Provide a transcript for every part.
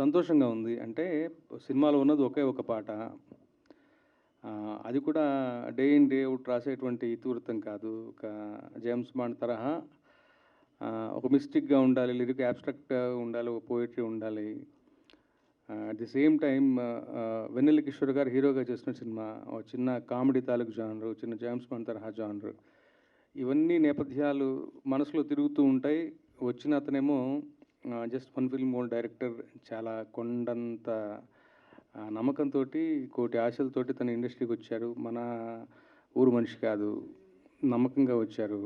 సంతోషంగా ఉంది. అంటే సినిమాలో ఉన్నది ఒకే ఒక పాట. అది కూడా డే ఇన్, డే ఔట్ రాసేటువంటి ఇతివృత్తం కాదు. ఒక జేమ్స్ బాండ్ తరహా ఒక మిస్టిక్‌గా ఉండాలి, లిరిక్ అబ్స్ట్రాక్ట్‌గా ఉండాలి, ఒక పోయెట్రీ ఉండాలి. అట్ ది సేమ్ టైమ్ వెన్నెల కిషోర్ గారు హీరోగా చేసిన సినిమా. ఒక చిన్న కామెడీ తాలూకు జానరు, చిన్న జేమ్స్ బాండ్ తరహా జానరు. ఇవన్నీ నేపథ్యాలు మనసులో తిరుగుతూ ఉంటాయి. వచ్చిన అతనేమో just one film old director. చాలా కొండంత నమ్మకంతోటి, కోటి ఆశలతోటి తన ఇండస్ట్రీకి వచ్చారు. మన ఊరు మనిషి కాదు, నమ్మకంగా వచ్చారు.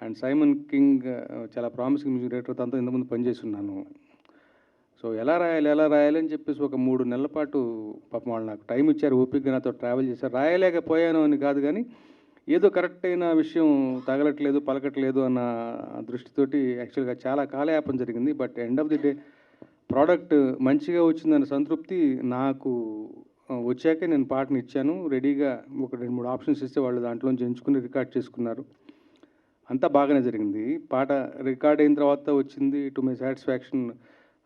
అండ్ సైమన్ కింగ్ చాలా ప్రామిసింగ్ మ్యూజిక్ డైరెక్టర్. తనతో ఇంతకుముందు పనిచేసి ఉన్నాను. సో ఎలా రాయాలి అని చెప్పేసి ఒక 3 నెలల పాటు పాపం వాళ్ళు నాకు టైం ఇచ్చారు. ఓపికగా నాతో ట్రావెల్ చేశారు. రాయలేకపోయాను అని కాదు కానీ, ఏదో కరెక్ట్ అయిన విషయం తగలట్లేదు, పలకట్లేదు అన్న దృష్టితోటి యాక్చువల్గా చాలా కాలయాపన జరిగింది. But end of the day product మంచిగా వచ్చిందన్న సంతృప్తి నాకు వచ్చాకే నేను పాటను ఇచ్చాను. రెడీగా ఒక 2-3 ఆప్షన్స్ ఇస్తే వాళ్ళు దాంట్లోంచి ఎంచుకుని రికార్డ్ చేసుకున్నారు. అంతా బాగానే జరిగింది. పాట రికార్డ్ అయిన తర్వాత వచ్చింది టు మై సాటిస్ఫాక్షన్.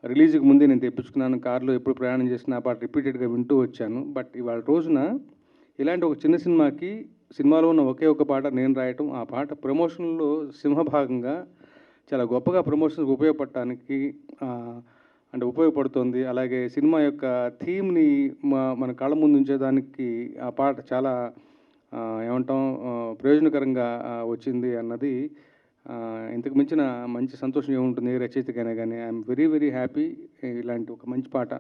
రిలీజ్కి ముందే నేను తెప్పించుకున్నాను. కార్లో ఎప్పుడు ప్రయాణం చేసినా ఆ పాట రిపీటెడ్గా వింటూ వచ్చాను. బట్ ఇవాళ రోజున ఇలాంటి ఒక చిన్న సినిమాలో ఉన్న ఒకే ఒక పాట నేను రాయటం, ఆ పాట ప్రమోషన్లో సింహభాగంగా చాలా గొప్పగా ప్రమోషన్స్కి ఉపయోగపడటానికి అంటే ఉపయోగపడుతుంది. అలాగే సినిమా యొక్క థీమ్ని మన కళ్ళ ముందు ఉంచేదానికి ఆ పాట చాలా ఏమంటాం ప్రయోజనకరంగా వచ్చింది అన్నది ఇంతకు మించిన మంచి సంతోషం ఏముంటుంది ఏ రచయితకైనా కానీ. I'm very very happy. ఇలాంటి ఒక మంచి పాట,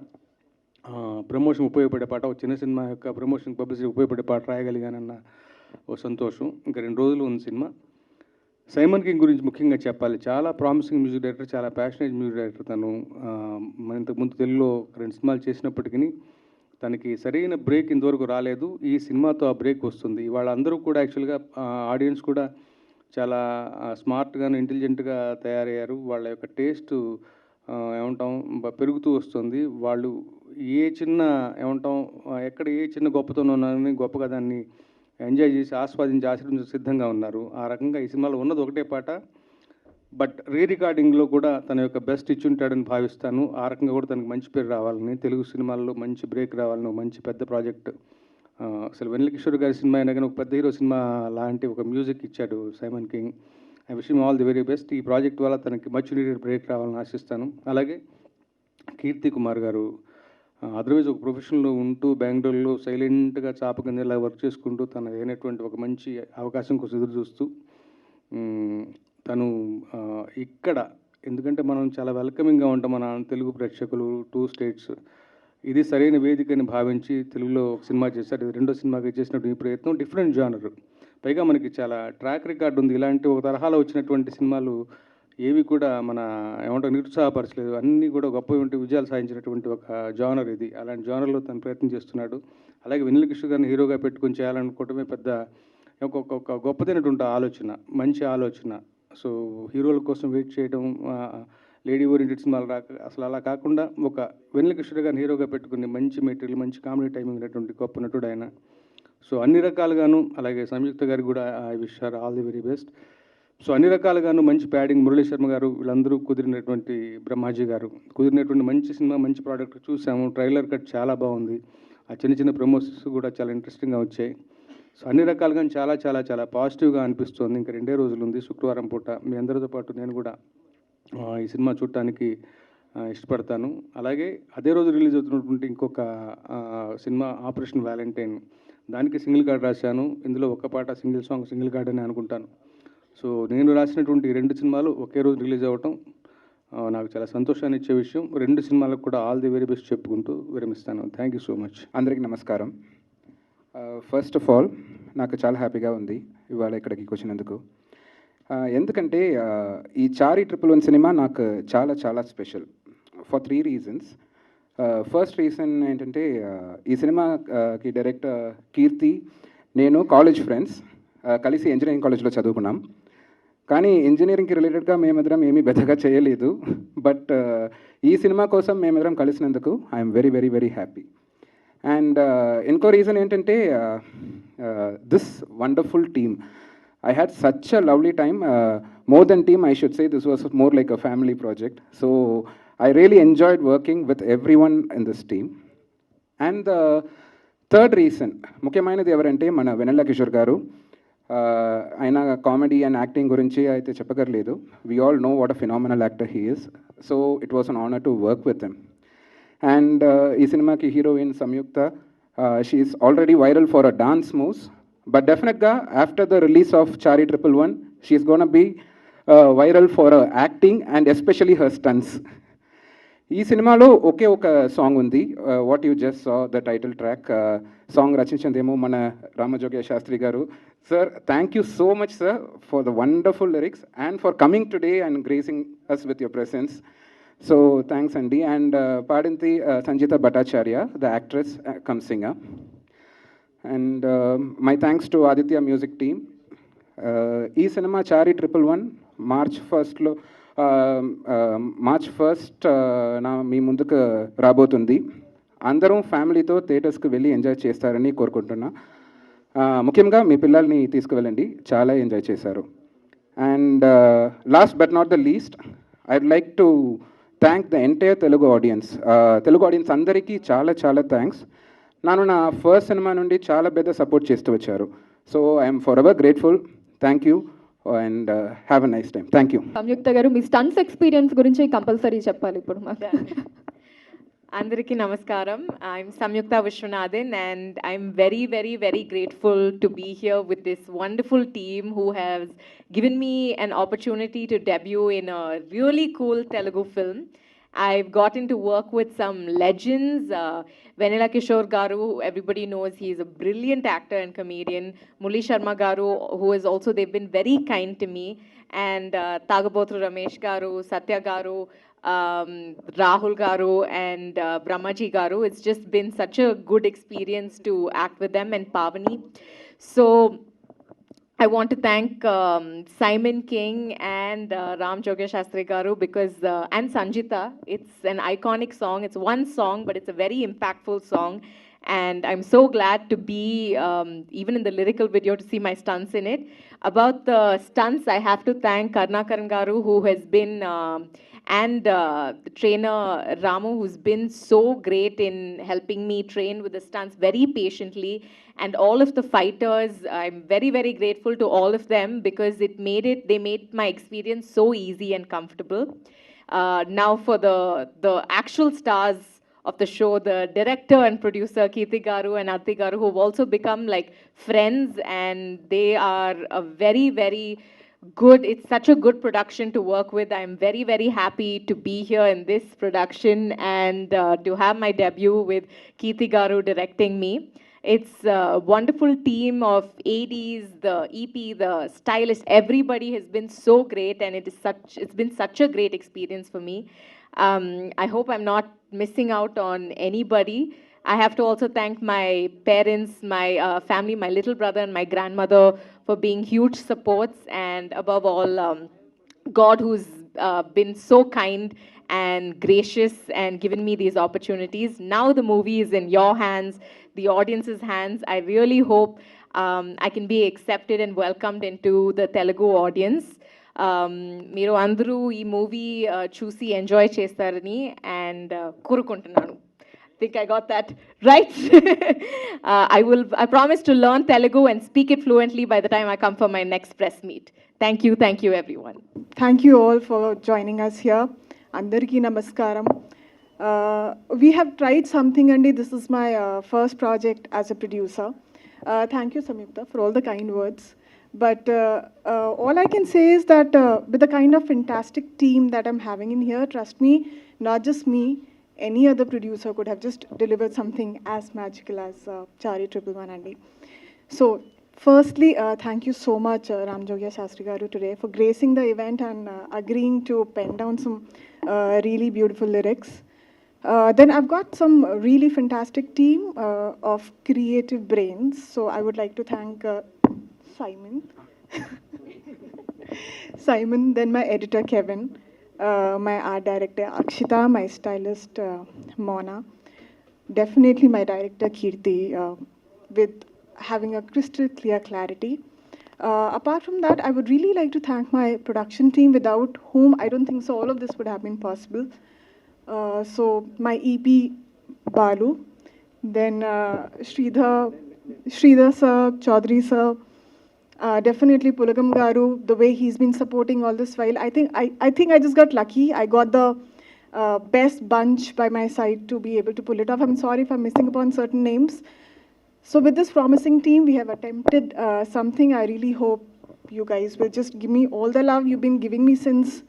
ప్రమోషన్ ఉపయోగపడే పాట, ఒక చిన్న సినిమా యొక్క ప్రమోషన్ పబ్లిసిటీ ఉపయోగపడే పాట రాయగలిగానన్న ఓ సంతోషం. ఇంకా 2 రోజులు ఉంది సినిమా. సైమన్ కింగ్ గురించి ముఖ్యంగా చెప్పాలి. చాలా ప్రామిసింగ్ మ్యూజిక్ డైరెక్టర్, చాలా ప్యాషనేట్ మ్యూజిక్ డైరెక్టర్ తను. ఇంతకుముందు తెలుగులో 2 సినిమాలు చేసినప్పటికీ తనకి సరైన బ్రేక్ ఇంతవరకు రాలేదు. ఈ సినిమాతో ఆ బ్రేక్ వస్తుంది. ఇవాళ అందరూ కూడా యాక్చువల్గా ఆడియన్స్ కూడా చాలా స్మార్ట్గాను, ఇంటెలిజెంట్గా తయారయ్యారు. వాళ్ళ యొక్క టేస్ట్ ఏమంటాం పెరుగుతూ వస్తుంది. వాళ్ళు ఏ చిన్న ఏమంటాం ఎక్కడ ఏ చిన్న గొప్పతనం ఉన్నారని గొప్పగా దాన్ని ఎంజాయ్ చేసి ఆస్వాదించి ఆచరించ సిద్ధంగా ఉన్నారు. ఆ రకంగా ఈ సినిమాలో ఉన్నది ఒకటే పాట. బట్ రికార్డింగ్లో కూడా తన యొక్క బెస్ట్ ఇచ్చుంటాడని భావిస్తాను. ఆ రకంగా కూడా తనకు మంచి పేరు రావాలని, తెలుగు సినిమాల్లో మంచి బ్రేక్ రావాలని, మంచి పెద్ద ప్రాజెక్ట్. అసలు వెన్నెల కిషోర్ గారి సినిమా అయినా కానీ ఒక పెద్ద హీరో సినిమా లాంటి ఒక మ్యూజిక్ ఇచ్చాడు Simon king. I wish him all the very best. ఈ ప్రాజెక్ట్ వల్ల తనకి మచ్ నీడెడ్ బ్రేక్ రావాలని ఆశిస్తాను. అలాగే కీర్తి కుమార్ గారు అదర్వైజ్ ఒక ప్రొఫెషన్లో ఉంటూ బెంగళూరులో సైలెంట్గా చాప కింద వర్క్ చేసుకుంటూ తన అయినటువంటి ఒక మంచి అవకాశం కోసం ఎదురు చూస్తూ తను ఇక్కడ ఎందుకంటే మనం చాలా వెల్కమింగ్గా ఉంటాం మన తెలుగు ప్రేక్షకులు 2 స్టేట్స్. ఇది సరైన వేదికని భావించి తెలుగులో ఒక సినిమా చేశారు. ఇది 2వ సినిమాకి చేసినటువంటి ఈ ప్రయత్నం డిఫరెంట్ జానర్. పైగా మనకి చాలా ట్రాక్ రికార్డు ఉంది. ఇలాంటి ఒక తరహాలో వచ్చినటువంటి సినిమాలు ఏవి కూడా మన ఏమంటారు నిరుత్సాహపరచలేదు. అన్నీ కూడా గొప్ప విజయాలు సాధించినటువంటి ఒక జానర్ ఇది. అలాంటి జానర్లో తను ప్రయత్నం చేస్తున్నాడు. అలాగే వెన్నెల కిషోర్ గారిని హీరోగా పెట్టుకొని చేయాలనుకోవటమే పెద్ద ఒక గొప్పదైనటువంటి ఆలోచన, మంచి ఆలోచన. సో హీరోల కోసం వెయిట్ చేయడం, లేడీ ఓరియంటెడ్ సినిమాలు అసలు అలా కాకుండా ఒక వెన్నెల కిషోర్ గారిని హీరోగా పెట్టుకుని మంచి మెటీరియల్, మంచి కామెడీ టైమింగ్ ఉన్నటువంటి గొప్ప నటుడు ఆయన. సో అన్ని రకాలుగాను, అలాగే సంయుక్త గారికి కూడా I wish her all the very best. So అన్ని రకాలుగాను మంచి ప్యాడింగ్, మురళీ శర్మ గారు వీళ్ళందరూ కుదిరినటువంటి, బ్రహ్మాజీ గారు కుదిరినటువంటి మంచి సినిమా, మంచి ప్రోడక్ట్ చూసాము. ట్రైలర్ కట్ చాలా బాగుంది. ఆ చిన్న ప్రమోషన్స్ కూడా చాలా ఇంట్రెస్టింగ్గా వచ్చాయి. సో అన్ని రకాలుగా చాలా చాలా చాలా పాజిటివ్గా అనిపిస్తుంది. ఇంకా 2 రోజులు ఉంది. శుక్రవారం పూట మీ అందరితో పాటు నేను కూడా ఈ సినిమా చూడటానికి ఇష్టపడతాను. అలాగే అదే రోజు రిలీజ్ అవుతున్నటువంటి ఇంకొక సినిమా ఆపరేషన్ వ్యాలంటైన్, దానికి సింగిల్ కార్డ్ రాశాను. ఇందులో ఒక పాట సింగిల్ సాంగ్, సింగిల్ కార్డ్ అని అనుకుంటాను. సో నేను రాసినటువంటి 2 సినిమాలు ఒకే రోజు రిలీజ్ అవ్వటం నాకు చాలా సంతోషాన్ని ఇచ్చే విషయం. 2 సినిమాలకు కూడా ఆల్ ది వెరీ బెస్ట్ చెప్పుకుంటూ విరమిస్తాను. Thank you so much. అందరికీ నమస్కారం. ఫస్ట్ ఆఫ్ ఆల్ నాకు చాలా హ్యాపీగా ఉంది ఇవాళ ఇక్కడికి వచ్చినందుకు. ఎందుకంటే ఈ చారీ 111 సినిమా నాకు చాలా చాలా special for 3 reasons. First reason ఏంటంటే ఈ సినిమాకి డైరెక్టర్ కీర్తి, నేను కాలేజ్ ఫ్రెండ్స్, కలిసి ఇంజనీరింగ్ కాలేజ్లో చదువుకున్నాం. కానీ ఇంజనీరింగ్కి రిలేటెడ్గా మేమిద్దరం ఏమీ పెద్దగా చేయలేదు. బట్ ఈ సినిమా కోసం మేమిద్దరం కలిసినందుకు I'm very very very happy. And ఇంకో రీజన్ ఏంటంటే this wonderful team. I had such a lovely time. More than team, I should say this was more like a family project. So I really enjoyed working with everyone in this team. And the third reason ముఖ్యమైనది ఎవరంటే మన వెన్నెల కిషోర్ గారు. ఆయన comedy and acting గురించి అయితే చెప్పగలేదు. We all know what a phenomenal actor he is. So it was an honour to work with him. And ఈ సినిమాకి heroine Samyuktha, she is already viral for a dance moves, but డెఫినెట్గా after the release of Chaari 111 she is gonna be viral for acting and especially her stunts. ఈ సినిమాలో ఒకే ఒక song ఉంది, what you just saw the title track. Song రచించిందేమో మన రామజోగయ్య శాస్త్రి గారు. Sir, thank you so much sir for the wonderful lyrics and for coming today and gracing us with your presence. So thanks అండి. And పాడింది Sanjeeta Bhattacharya, the actress cum singer. And my thanks to Aditya music team. ఈ cinema Chaari 111 March first మీ ముందుకు రాబోతుంది. అందరం ఫ్యామిలీతో థియేటర్స్కి వెళ్ళి ఎంజాయ్ చేస్తారని కోరుకుంటున్నా. ముఖ్యంగా మీ పిల్లల్ని తీసుకువెళ్ళండి, చాలా ఎంజాయ్ చేశారు. And last but not the least, I would like to thank the entire Telugu audience అందరికీ చాలా చాలా థ్యాంక్స్. నన్ను నా ఫస్ట్ సినిమా నుండి చాలా పెద్ద సపోర్ట్ చేస్తూ వచ్చారు. So I'm forever grateful. Thank you and have a nice time. Thank you. Samyuktha garu, మీ స్టన్స్ ఎక్స్పీరియన్స్ గురించి కంపల్సరీ చెప్పాలి ఇప్పుడు మాకు. Andariki Namaskaram. I'm Samyukta Vishwanathan, and I'm very, very, very grateful to be here with this wonderful team who has given me an opportunity to debut in a really cool Telugu film. I've gotten to work with some legends. Venela Kishore Garu, everybody knows he's a brilliant actor and comedian. Murali Sharma Garu, who is also, they've been very kind to me. And Tagabotru Ramesh Garu, Satya Garu, Rahul Garu, and Brahmaji Garu. It's just been such a good experience to act with them, and Pavani. So I want to thank Simon King and Ram Jogya Shastri Garu because, and Sanjita. It's an iconic song. It's one song, but it's a very impactful song. And I'm so glad to be, even in the lyrical video, to see my stunts in it. About the stunts, I have to thank Karnakaran Garu, who has been, and the trainer Ramu, who's been so great in helping me train with the stunts very patiently. And all of the fighters, I'm very, very grateful to all of them because they made my experience so easy and comfortable. Now for the actual stars of the show, the director and producer Kirti Garu and Arti Garu, who have also become like friends, and they are a very, very good, it's such a good production to work with. I'm very, very happy to be here in this production and to have my debut with Kirti Garu directing me. It's a wonderful team of ADs, the EP, the stylist. Everybody has been so great, and it's been such a great experience for me. I hope I'm not missing out on anybody. I have to also thank my parents, my family, my little brother and my grandmother for being huge supports, and above all, God, who's been so kind and gracious and given me these opportunities. Now the movie is in your hands, the audience's hands. I really hope I can be accepted and welcomed into the Telugu audience. మీరు అందరూ ఈ movie చూసి enjoy చేస్తారని and కోరుకుంటున్నాను. I think I got that right. I promise to learn Telugu and speak it fluently by the time I come for my next press meet. Thank you everyone. Thank you all for joining us here. Andariki Namaskaram. We have tried something, and this is my first project as a producer. Thank you, Samyukta, for all the kind words. But all I can say is that with the kind of fantastic team that I'm having in here, trust me, not just me, any other producer could have just delivered something as magical as Chari 111 Andi. So, firstly, thank you so much, Ram Jogya Shastri Garu, today for gracing the event and agreeing to pen down some really beautiful lyrics. Then I've got some really fantastic team of creative brains. So I would like to thank Simon, then my editor Kevin, my art director Akshita, my stylist Mona, definitely my director Kirti, with having a crystal clear clarity. Apart from that, I would really like to thank my production team, without whom I don't think so all of this would have been possible. So my EP Balu, then Sridhar sir, Chaudhary sir, definitely Pulagam Garu, the way he's been supporting all this while. I think I just got lucky. I got the best bunch by my side to be able to pull it off. I'm sorry if I'm missing upon certain names. So with this promising team, we have attempted something. I really hope you guys will just give me all the love you've been giving me since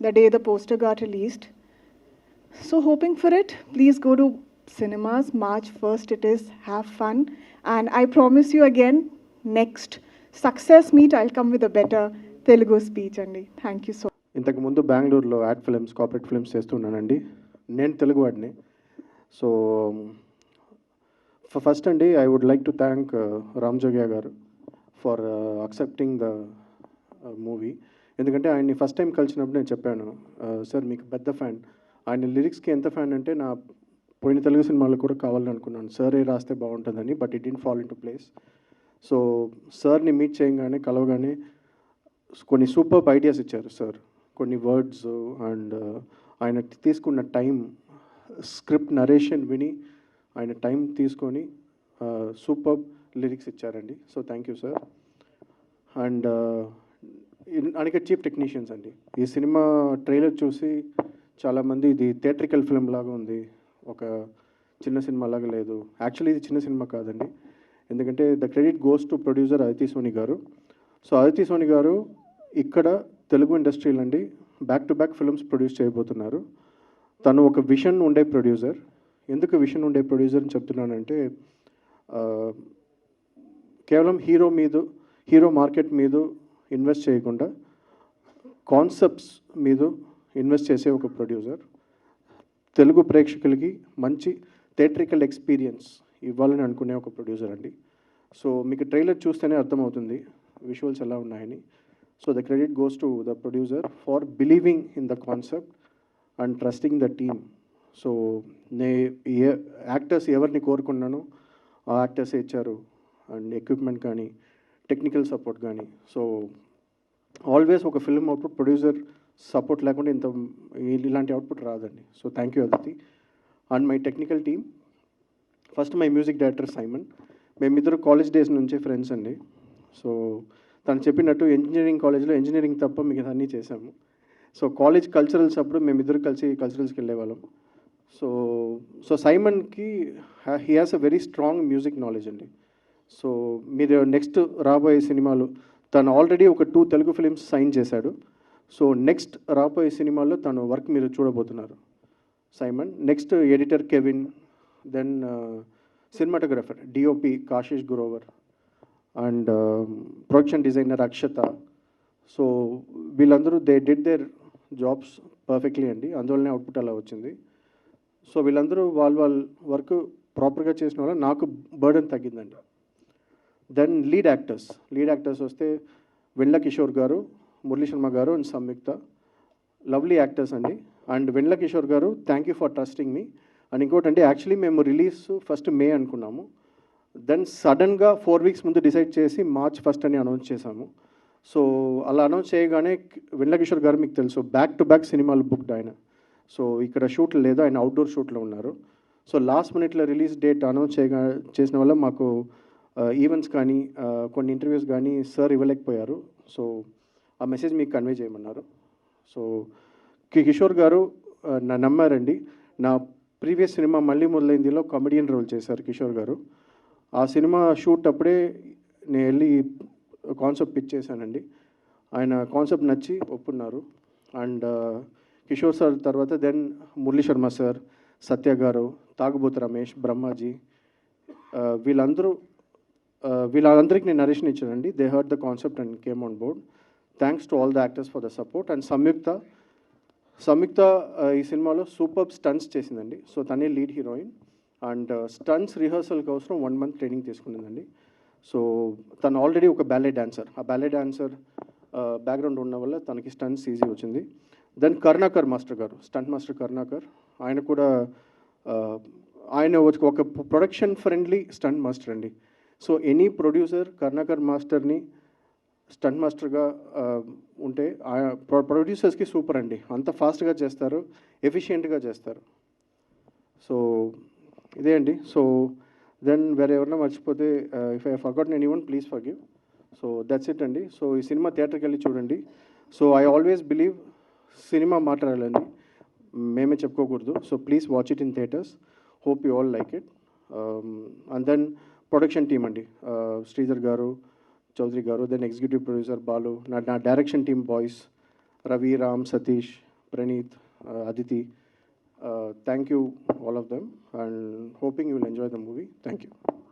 the day the poster got released. So hoping for it. Please go to cinemas. March 1st it is. Have fun. And I promise you again, next success meet, I'll come with a better Telugu speech. Andi. Thank you so much. ఇంతకుముందు బెంగళూరులో ad films corporate films చేస్తున్నానండి. నేను తెలుగువాడిని. So first అండి I would like to thank Ram Jogya garu for accepting the movie. ఎందుకంటే ఆయన్ని first time కలిసినప్పుడు నేను చెప్పాను, సార్ మీకు పెద్ద ఫ్యాన్, ఆయన లిరిక్స్కి ఎంత ఫ్యాన్ అంటే నా పోయిన తెలుగు సినిమాలు కూడా కావాలని అనుకున్నాను, సరే రాస్తే బాగుంటుందని. But it didn't fall in to place. So సార్ని మీట్ చేయగానే కలవగానే కొన్ని సూపర్ ఐడియాస్ ఇచ్చారు సార్, కొన్ని వర్డ్స్ అండ్ ఆయన తీసుకున్న టైం, స్క్రిప్ట్ నరేషన్ విని ఆయన టైం తీసుకొని సూపర్ లిరిక్స్ ఇచ్చారండి. So thank you sir. And Anika chief technicians అండి. ఈ సినిమా ట్రైలర్ చూసి చాలామంది ఇది థియేట్రికల్ ఫిల్మ్ లాగా ఉంది, ఒక చిన్న సినిమా లాగా లేదు. యాక్చువల్లీ ఇది చిన్న సినిమా కాదండి, ఎందుకంటే the credit goes to producer Aditi Soni గారు. సో అదితి సోని గారు ఇక్కడ తెలుగు ఇండస్ట్రీలో అండి back to back films produce చేయబోతున్నారు. తను ఒక విషన్ ఉండే ప్రొడ్యూసర్. ఎందుకు విషన్ ఉండే ప్రొడ్యూసర్ అని చెప్తున్నానంటే, కేవలం హీరో మార్కెట్ మీద ఇన్వెస్ట్ చేయకుండా కాన్సెప్ట్స్ మీద ఇన్వెస్ట్ చేసే ఒక ప్రొడ్యూసర్. తెలుగు ప్రేక్షకులకి మంచి థియేట్రికల్ ఎక్స్పీరియన్స్ ఇవ్వాలని అనుకునే ఒక ప్రొడ్యూసర్ అండి. సో మీకు ట్రైలర్ చూస్తేనే అర్థమవుతుంది విజువల్స్ ఎలా ఉన్నాయని. So the credit goes to the producer for believing in the concept and trusting the team. So actors ఎవరిని కోరుకున్నానో ఆ యాక్టర్సే ఇచ్చారు, అండ్ ఎక్విప్మెంట్ కానీ టెక్నికల్ సపోర్ట్ కానీ. సో ఆల్వేస్ ఒక ఫిల్మ్ అవుట్పుట్ ప్రొడ్యూసర్ సపోర్ట్ లేకుండా ఇలాంటి అవుట్పుట్ రాదండి. So thank you Aditi. And my technical team, first my music director Simon. మేమిద్దరు కాలేజ్ డేస్ నుంచే ఫ్రెండ్స్ అండి. సో తను చెప్పినట్టు ఇంజనీరింగ్ కాలేజ్లో ఇంజనీరింగ్ తప్ప మిగతా అన్నీ చేశాము. సో కాలేజ్ కల్చరల్స్ అప్పుడు మేమిద్దరు కలిసి కల్చరల్స్కి వెళ్ళేవాళ్ళం. సో సైమన్కి he has a very strong music knowledge అండి. సో మీరు నెక్స్ట్ రాబోయే సినిమాలు, తను ఆల్రెడీ ఒక 2 తెలుగు ఫిలిమ్స్ సైన్ చేశాడు. సో నెక్స్ట్ రాబోయే సినిమాల్లో తను వర్క్ మీరు చూడబోతున్నారు Simon. Next editor Kevin, then cinematographer DOP Kashish Grover, and production designer Akshata. So వీళ్ళందరూ they did their jobs perfectly అండి, అందువల్లనే అవుట్పుట్ అలా వచ్చింది. సో వీళ్ళందరూ వాళ్ళ వర్క్ ప్రాపర్గా చేసిన వల్ల నాకు బర్డెన్ తగ్గిందండి. దెన్ లీడ్ యాక్టర్స్ వస్తే వెండ్ల కిషోర్ గారు, మురళీ శర్మ గారు అండ్ సంయుక్త, లవ్లీ యాక్టర్స్ అండి. అండ్ వెండ్ల కిషోర్ గారు, thank you for trusting me. And ఇంకోటి అంటే యాక్చువల్లీ మేము రిలీజ్ ఫస్ట్ మే అనుకున్నాము, దెన్ సడన్గా 4 వీక్స్ ముందు డిసైడ్ చేసి March 1st అని అనౌన్స్ చేశాము. సో అలా అనౌన్స్ చేయగానే వెండ్ల కిషోర్ గారు మీకు తెలుసు బ్యాక్ టు బ్యాక్ సినిమాలు బుక్డ్ ఆయన. సో ఇక్కడ షూట్లు లేదు, ఆయన అవుట్డోర్ షూట్లో ఉన్నారు. సో లాస్ట్ మినిట్లో రిలీజ్ డేట్ అనౌన్స్ చేసిన వల్ల మాకు ఈవెంట్స్ కానీ కొన్ని ఇంటర్వ్యూస్ కానీ సార్ ఇవ్వలేకపోయారు. సో ఆ మెసేజ్ మీకు కన్వే చేయమన్నారు. సో కిషోర్ గారు నమ్మారండి. నా ప్రీవియస్ సినిమా మళ్ళీ మొదలైందిలో కామెడియన్ రోల్ చేశారు కిషోర్ గారు. ఆ సినిమా షూట్ అప్పుడే నేను వెళ్ళి కాన్సెప్ట్ పిచ్ చేశానండి. ఆయన కాన్సెప్ట్ నచ్చి ఒప్పున్నారు. అండ్ కిషోర్ సార్ తర్వాత దెన్ మురళీ శర్మ సార్, సత్య గారు, తాగుబోతు రమేష్, బ్రహ్మాజీ, వీళ్ళందరికీ నేను నరేషన్ ఇచ్చానండి. They heard the concept and came on board. Thanks to all the actors for the support. And Samyuktha ఈ సినిమాలో సూపర్ స్టంట్స్ చేసిందండి. సో తనే lead heroine. And stunts rehearsal కోసం 1 month ట్రైనింగ్ తీసుకునిందండి. సో తను ఆల్రెడీ ఒక బ్యాలే డాన్సర్. ఆ ballet dancer background ఉన్న వల్ల తనకి స్టంట్స్ ఈజీ వచ్చింది. దెన్ కరుణాకర్ మాస్టర్ గారు, స్టంట్ మాస్టర్ కరుణాకర్, ఆయన కూడా ఆయన ఒక ప్రొడక్షన్ ఫ్రెండ్లీ స్టంట్ మాస్టర్ అండి. సో ఎనీ ప్రొడ్యూసర్ కరుణాకర్ మాస్టర్ని స్టంట్ మాస్టర్గా ఉంటే ఏంటంటే ప్రొడ్యూసర్స్కి సూపర్ అండి, అంత ఫాస్ట్గా చేస్తారు, ఎఫిషియెంట్గా చేస్తారు. సో ఇదే అండి. సో దెన్ వేరే ఎవరైనా మర్చిపోతే if I forgotten anyone please forgive. So that's it అండి. సో ఈ సినిమా థియేటర్కి వెళ్ళి చూడండి. So I always believe cinema మాట్లాడాలండి, మేమే చెప్పుకోకూడదు. So please watch it in theatres. Hope you all like it. And then production team అండి, శ్రీధర్ గారు, చౌదరి గారు, దెన్ ఎగ్జిక్యూటివ్ ప్రొడ్యూసర్ బాలు, నా direction team boys Ravi, Ram, Satish, Praneeth, Aditi. Thank you all of them, and hoping you will enjoy the movie. Thank you.